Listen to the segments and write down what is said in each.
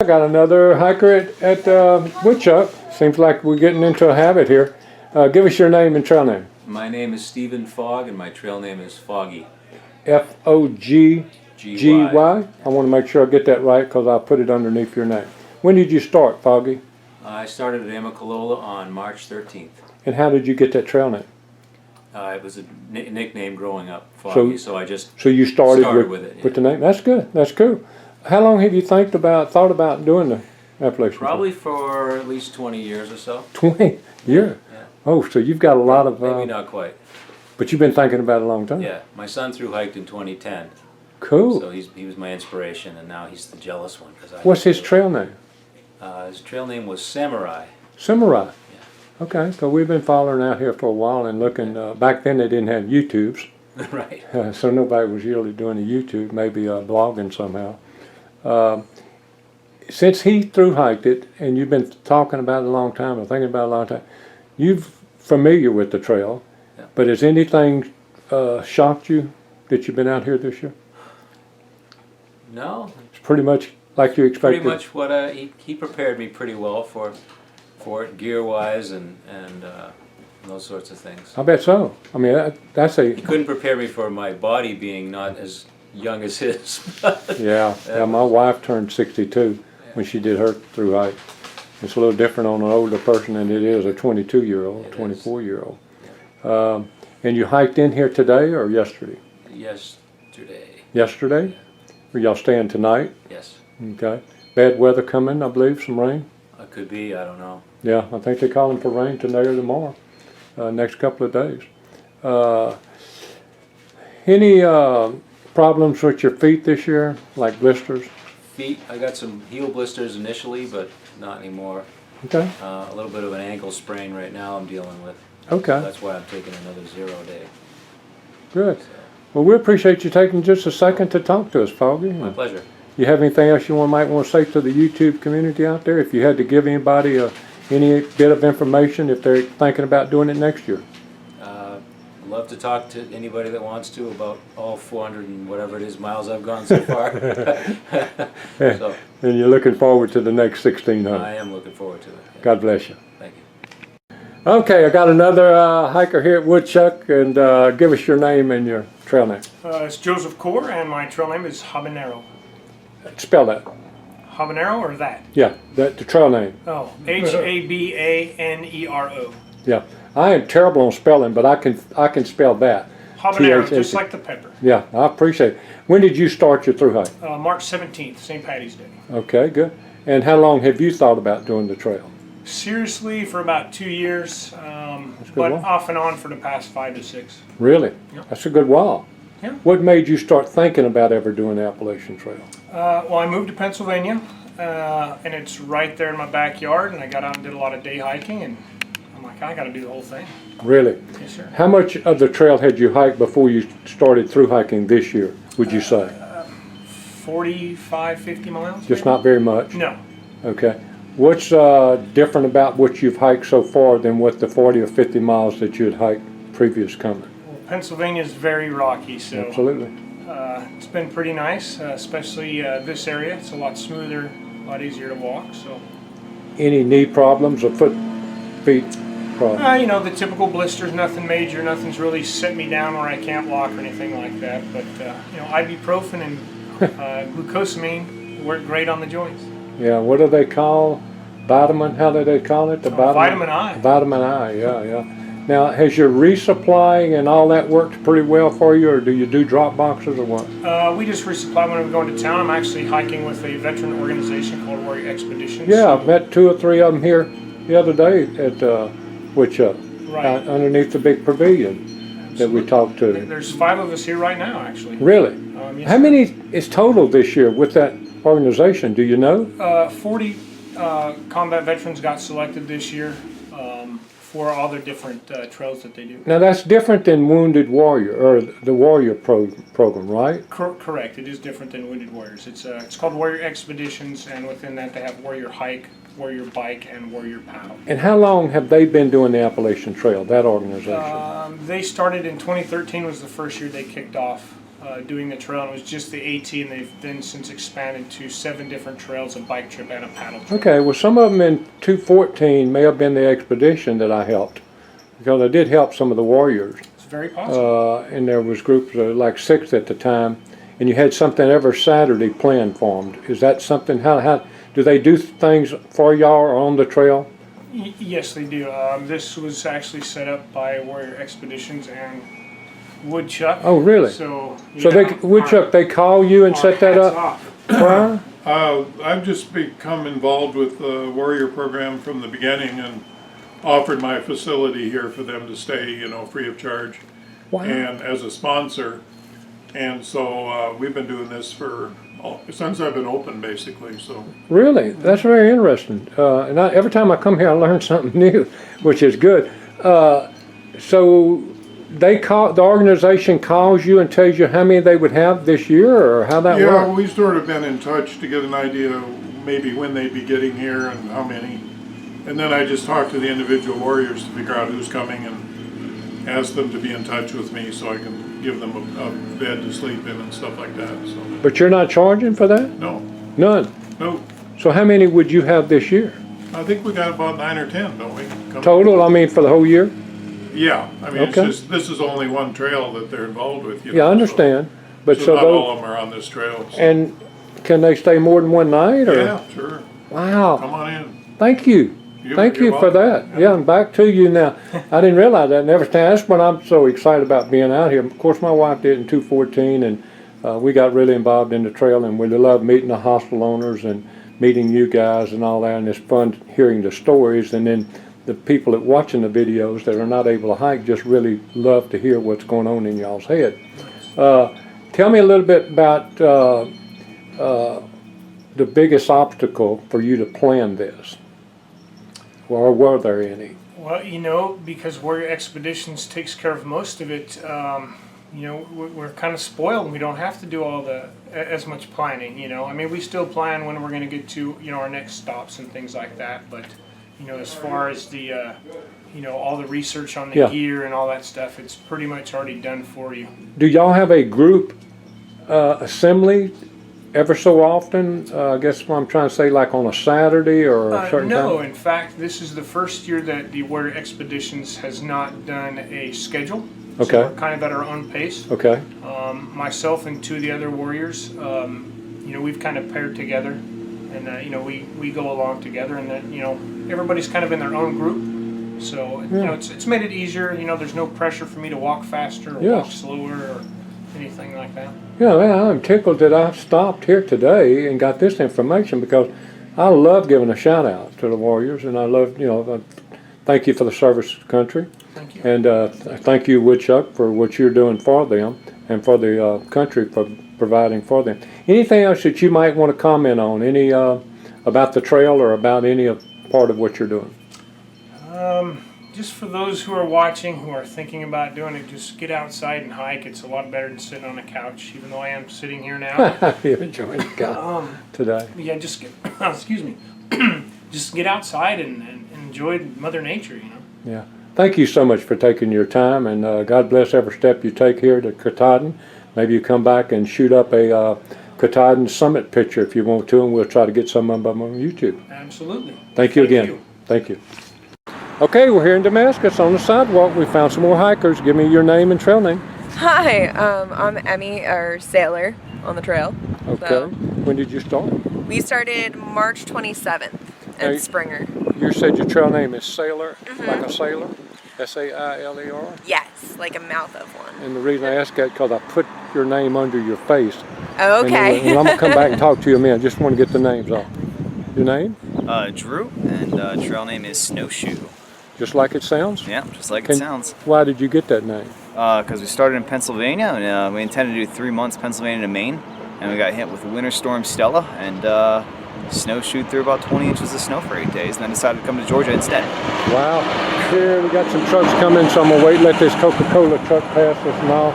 I got another hiker at Woodchuck. Seems like we're getting into a habit here. Give us your name and trail name. My name is Stephen Fogg, and my trail name is Foggy. Foggy. I want to make sure I get that right because I'll put it underneath your name. When did you start, Foggy? I started at Amicalola on March 13th. And how did you get that trail name? It was a nickname growing up, Foggy, so I just so you started with it. Yeah. With the name? That's good. That's cool. How long have you thought about doing the Appalachian Probably for at least 20 years or so. 20 years? Yeah. Oh, so you've got a lot of... Maybe not quite. But you've been thinking about it a long time? Yeah. My son through hiked in 2010. Cool. So he was my inspiration, and now he's the jealous one. What's his trail name? His trail name was Samurai. Samurai? Yeah. Okay, so we've been following out here for a while and looking. Back then they didn't have YouTubes. Right. So nobody was really doing a YouTube, maybe blogging somehow. Since he through hiked it, and you've been talking about it a long time, or thinking about it a long time, you're familiar with the trail, yeah. But has anything shocked you that you've been out here this year? No. It's pretty much like you expected? Pretty much what he prepared me pretty well for it, gear-wise and those sorts of things. I bet so. I mean, that's a... He couldn't prepare me for my body being not as young as his. Yeah, my wife turned 62 when she did her through hike. It's a little different on an older person than it is a 22-year-old, 24-year-old. Yeah. And you hiked in here today or yesterday? Yesterday. Yesterday? Yeah. Are y'all staying tonight? Yes. Okay. Bad weather coming, I believe, some rain? Could be, I don't know. Yeah, I think they're calling for rain today or tomorrow, next couple of days. Any problems with your feet this year, like blisters? Feet, I got some heel blisters initially, but not anymore. Okay. A little bit of an ankle sprain right now I'm dealing with. Okay. So that's why I'm taking another 0 day. Good. So. Well, we appreciate you taking just a second to talk to us, Foggy. My pleasure. You have anything else you might want to say to the YouTube community out there? If you had to give anybody any bit of information if they're thinking about doing it next year? Love to talk to anybody that wants to about all 400 and whatever it is miles I've gone so far. So, and you're looking forward to the next 1,600. I am looking forward to it. Yeah. God bless you. Thank you. Okay, I got another hiker here at Woodchuck, and give us your name and your trail name. It's Joseph Core, and my trail name is HABANERO. Spell that. HABANERO or that? Yeah, the trail name. Oh, HABANERO. Yeah, I am terrible on spelling, but I can spell that. Habanero, just like the pepper. Yeah, I appreciate it. When did you start your through hike? March 17th, St. Patty's Day. Okay, good. And how long have you thought about doing the trail? Seriously, for about 2 years, but off and on for the past 5 to 6. Really? Yep. That's a good while. Yeah. What made you start thinking about ever doing the Appalachian Trail? Well, I moved to Pennsylvania, and it's right there in my backyard, and I got out and did a lot of day hiking, and I'm like, I got to do the whole thing. Really? Yes, sir. How much of the trail had you hiked before you started through hiking this year, would you say? 45, 50 miles. Just maybe? not very much? No. Okay. What's different about what you've hiked so far than what the 40 or 50 miles that you had hiked previous coming? Well, Pennsylvania is very rocky, so Absolutely. It's been pretty nice, especially this area. It's a lot smoother, a lot easier to walk. So, Any knee problems or feet problems? you know, the typical blisters, nothing major, nothing's really set me down where I can't walk or anything like that. But you know, ibuprofen and glucosamine work great on the joints. Yeah, what do they call vitamin? How do they call it? Vitamin I. Vitamin I, yeah. Now, has your resupplying and all that worked pretty well for you, or do you do drop boxes or what? We just resupply when we go into town. I'm actually hiking with a veteran organization called Warrior Expeditions. Yeah, I've met 2 or 3 of them here the other day at Woodchuck, Right. Underneath the big pavilion that we talked to. There's 5 of us here right now, actually. Really? Yes, How many is total this year with that organization? Do you know? 40 combat veterans got selected this year for all their different trails that they do. Now that's different than Wounded Warrior, or the Warrior program, right? Correct. It is different than Wounded Warriors. It's called Warrior Expeditions, and within that they have Warrior Hike, Warrior Bike, and Warrior Paddle. And how long have they been doing the Appalachian Trail, that organization? They started in 2013 was the first year they kicked off. doing the trail, and it was just the AT, and they've then since expanded to 7 different trails, a bike trip and a paddle trip. Okay, well, some of them in 214 may have been the expedition that I helped, because I did help some of the warriors. It's very possible. And there was groups of like 6 at the time, and you had something every Saturday planned for them. Is that something, how do they do things for y'all or on the trail? Yes, they do. This was actually set up by Warrior Expeditions and Woodchuck. Oh, really? So Woodchuck, they call you and set that up? Why? I've just become involved with the Warrior program from the beginning and offered my facility here for them to stay, free of charge. Wow. And as a sponsor. And so we've been doing this since I've been open, basically. So Really? That's very interesting. And every time I come here, I learn something new, which is good. So the organization calls you and tells you how many they would have this year, or how that yeah, works? we've sort of been in touch to get an idea maybe when they'd be getting here and how many. And then I just talk to the individual warriors to figure out who's coming and ask them to be in touch with me so I can give them a bed to sleep in and stuff like that. So. But you're not charging for that? No. None? No. So how many would you have this year? I think we got about 9 or 10, don't we? Total, I mean, for the whole year? Yeah, I mean, Okay. it's just, this is only one trail that they're involved with. Yeah, I understand. But So so not all those, of them are on this trail. So. and can they stay more than one night, or? Yeah, sure. Wow, Come on in. thank you. Thank You're you for welcome. that. Yeah, and back to you now. I didn't realize that and everything. That's what I'm so excited about being out here. Of course, my wife did in 214, and we got really involved in the trail, and we love meeting the hostel owners and meeting you guys and all that, and it's fun hearing the stories, and then the people that watching the videos that are not able to hike just really love to hear what's going on in y'all's head. Tell me a little bit about the biggest obstacle for you to plan this. Or were there any? Well, because Warrior Expeditions takes care of most of it, we're kind of spoiled. We don't have to do as much planning, I mean, we still plan when we're going to get to, our next stops and things like that. But, as far as the, all the research on the gear and all that stuff, it's pretty much already done for you. Do y'all have a group assembly ever so often? I guess what I'm trying to say, like on a Saturday or a certain No, time? in fact, this is the first year that the Warrior Expeditions has not done a schedule. Okay. So we're kind of at our own pace. Okay. Myself and 2 of the other warriors, we've kind of paired together, and we go along together, and then everybody's kind of in their own group. So it's made it easier. There's no pressure for me to walk faster or walk slower or anything like that. Yeah, I'm tickled that I stopped here today and got this information, because I love giving a shout out to the warriors, and I love, thank you for the service to the country. Thank you. And thank you, Woodchuck, for what you're doing for them and for the country for providing for them. Anything else that you might want to comment on? Any about the trail or about any part of what you're doing? Just for those who are watching, who are thinking about doing it, just get outside and hike. It's a lot better than sitting on a couch, even though I am sitting here now. You're enjoying the guy today. Yeah, just get, excuse me, just get outside and enjoy Mother Nature, Yeah. Thank you so much for taking your time, and God bless every step you take here to Katahdin. Maybe you come back and shoot up a Katahdin summit picture if you want to, and we'll try to get some of them on YouTube. Absolutely. Thank you again. Thank you. Okay, we're here in Damascus on the sidewalk. We found some more hikers. Give me your name and trail name. Hi, I'm Emmy, or Sailor, on the trail. Okay. So, When did you start? we started March 27th Hey. at Springer. You said your trail name is Sailor, like a sailor? S-A-I-L-E-R? Yes, like a mouth of one. And the reason I ask that because I put your name under your face. Okay. And I'm going to come back and talk to you in a minute. Just want to get the names off. Your name? Drew, and trail name is Snowshoe. Just like it sounds? Yeah, just like it sounds. Why did you get that name? Because we started in Pennsylvania, and we intended to do 3 months Pennsylvania to Maine, and we got hit with Winter Storm Stella, and snowshoed through about 20 inches of snow for 8 days, and then decided to come to Georgia instead. Wow. Here we got some trucks coming, so I'm going to wait and let this Coca-Cola truck pass us and all.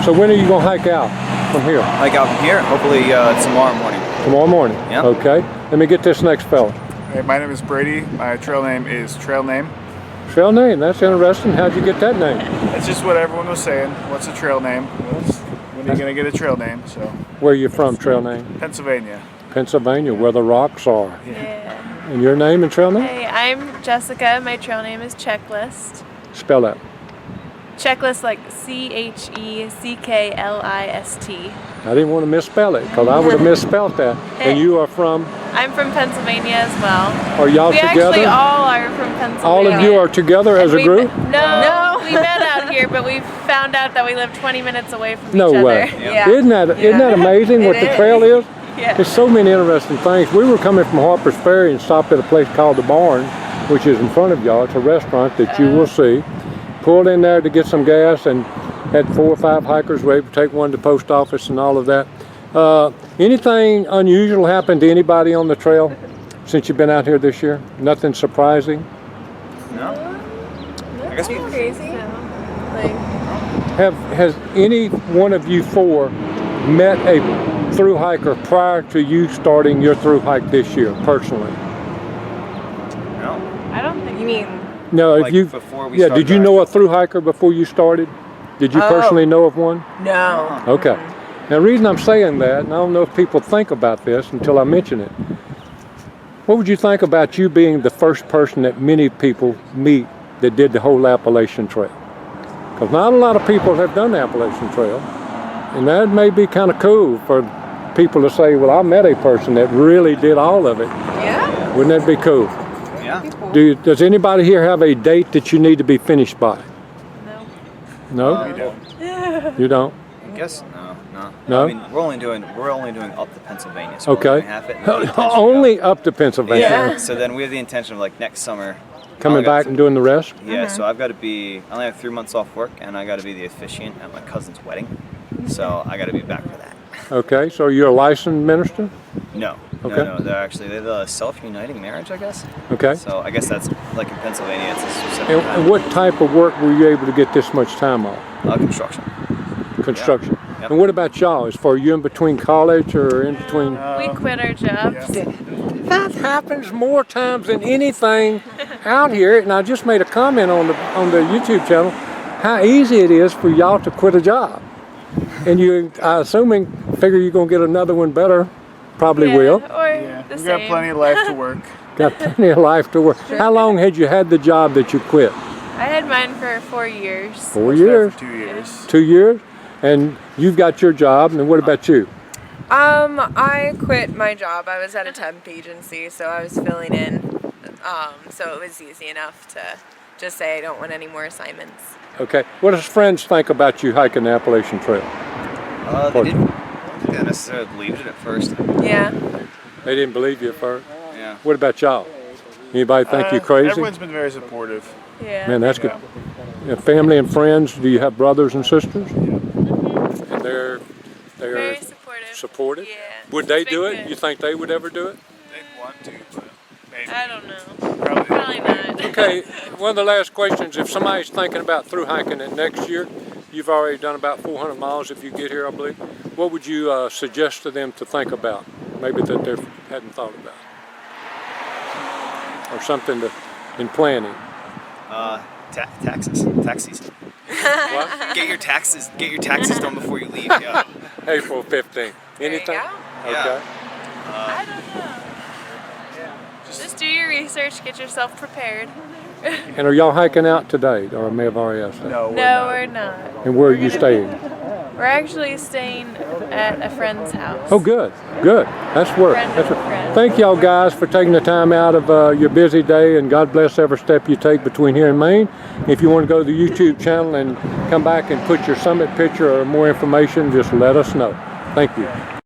So when are you going to hike out from here? Hike out from here, hopefully tomorrow morning. Tomorrow morning? Yeah. Okay. Let me get this next fella. Hey, my name is Brady. My trail name is Trail Name. Trail name, that's interesting. How'd you get that name? It's just what everyone was saying. What's a trail name? when are you gonna get a trail name? So Where you from, trail name? Pennsylvania. Pennsylvania, where the rocks are. Yeah. And your name and trail name? Hey, I'm Jessica. My trail name is Checklist. Spell that. Checklist like CHECKLIST. I didn't want to misspell it, because I would have misspelled that. And you are from, I'm from Pennsylvania as well. are y'all We together? actually all are from Pennsylvania. All of you are together as a We group? No, we met out here, but we found out that we live 20 minutes away from No each way. other. Yeah. Isn't that amazing what the trail is? Yeah. There's so many interesting things. We were coming from Harper's Ferry and stopped at a place called The Barn, which is in front of y'all. It's a restaurant that you will see. Pulled in there to get some gas and had 4 or 5 hikers. We were able to take one to the post office and all of that. Anything unusual happened to anybody on the trail since you've been out here this year? Nothing surprising? No. I guess we. Crazy. Like, Has any one of you 4 met a through hiker prior to you starting your through hike this year, personally? No. I don't think you mean? No, Like if you, before we yeah, started did you our- know a through hiker before you started? Did you personally know of one? No. Okay. Now, the reason I'm saying that, and I don't know if people think about this until I mention it, what would you think about you being the first person that many people meet that did the whole Appalachian Trail? Because not a lot of people have done the Appalachian Trail, and that may be kind of cool for people to say, well, I met a person that really did all of it. Yeah. Wouldn't that be cool? Yeah. Does anybody here have a date that you need to be finished by? No. No? We don't. You don't? I guess no. No? I mean, we're only doing up to Pennsylvania. So we're Okay. only half it. and we have the intention Only up to Pennsylvania. Yeah. So then we have the intention of like next summer. Coming I'll go back through- and doing the rest? Yeah, so I've got to be, I only have 3 months off work, and I got to be the officiant at my cousin's wedding. So I got to be back for that. Okay, so you're a licensed minister? No, Okay. no, they're the self-uniting marriage, I guess. Okay. So I guess that's like in Pennsylvania, it's a specific And time. what type of work were you able to get this much time off? Construction. Construction. Yep. And what about y'all? As far you in between college or in between? We quit our jobs. That happens more times than anything out here. And I just made a comment on the YouTube channel how easy it is for y'all to quit a job. And you, I figure you're gonna get another one better. Probably Yeah, will. Or Yeah, the we've same. got plenty of life to work. Got plenty of life to work. How long had you had the job that you quit? I had mine for 4 years. 4 Worked there years. for 2 years. 2 years. And you've got your job. And what about you? I quit my job. I was at a temp agency, so I was filling in. So it was easy enough to just say I don't want any more assignments. Okay. What does friends think about you hiking the Appalachian Trail? They didn't necessarily believe it at first. Yeah. They didn't believe you at first. Yeah. What about y'all? Anybody think you crazy? Everyone's been very supportive. Yeah. Man, that's good. Yeah, family and friends. Do you have brothers and sisters? And they're Very supportive. supportive. Yeah. Would they It's do been it? good. You think they would ever do it? They'd want to, but maybe. I don't know. Probably. Probably not. Okay. One of the last questions: if somebody's thinking about through hiking it next year, you've already done about 400 miles. If you get here, I believe. What would you suggest to them to think about? Maybe that they hadn't thought about, or something in planning. Taxes. Tax season. What? Get your taxes done before you leave. Yeah. April 15th. Anything? There you go. Okay. I don't know. Just do your research, get yourself prepared. And are y'all hiking out today, or I may have already asked that? No, No, we're not. And where are you staying? We're actually staying at a friend's house. Oh, good, good. That's work. Friend That's of a work. friend. Thank y'all guys for taking the time out of your busy day, and God bless every step you take between here and Maine. If you want to go to the YouTube channel and come back and put your summit picture or more information, just let us know. Thank you.